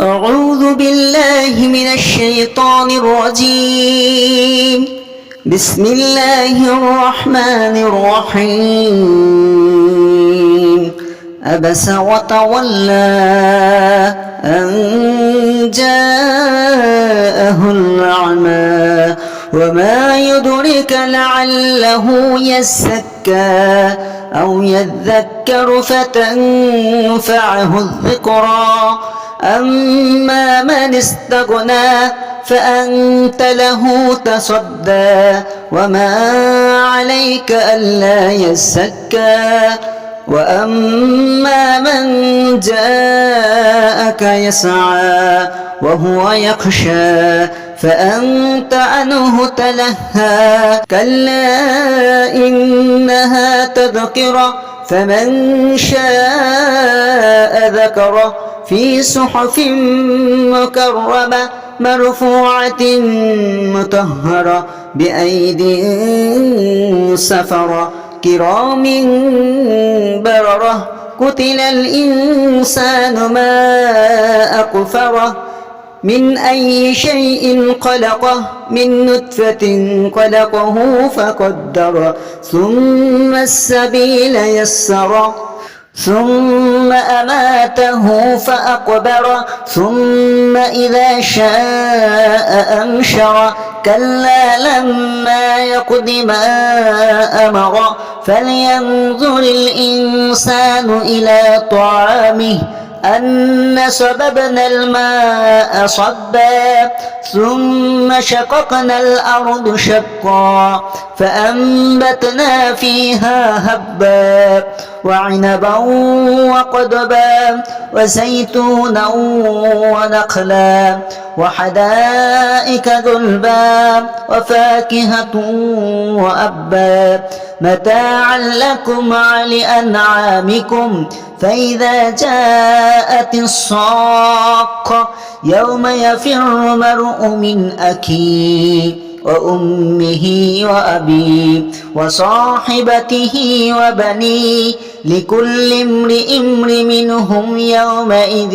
أعوذ بالله من الشيطان الرجيم. بسم الله الرحمن الرحيم. عبس وتولى أن جاءه الأعمى وما يدرك لعله يزكى أو يذكر فتنفعه الذكرى. أما من استغنى فأنت له تصدى وما عليك ألا يزكى. وأما من جاءك يسعى وهو يخشى فأنت عنه تلهى. كلا إنها تذكرة فمن شاء ذكره في صحف مكرمة مرفوعة مطهرة بأيدي سفرة كرام بررة. قتل الإنسان ما أكفره من أي شيء خلقه من نطفة خلقه فقدره ثم السبيل يسره ثم أماته فأقبره ثم إذا شاء أنشره. كلا لما يقض ما أمره فلينظر الإنسان إلى طعامه أنا صببنا الماء صبا ثم شققنا الأرض شقا فأنبتنا فيها هبا وعنبا وقضبا وزيتونا ونخلا وحدائق غلبا وفاكهة وأبا متاعا لكم ولأنعامكم. فإذا جاءت الصاخة يوم يفر المرء من أخيه وأمه وأبيه وصاحبته وبنيه لكل امرئ منهم يومئذ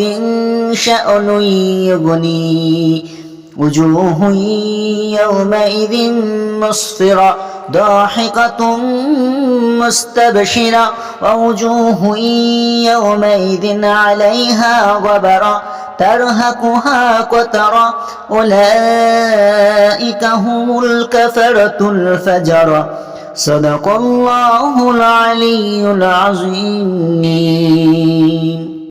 شأن يغنيه. وجوه يومئذ مسفرة ضاحكة مستبشرة ووجوه يومئذ عليها غبرة ترهقها قترة. أولئك هم الكفرة الفجرة. صدق الله العلي العظيم.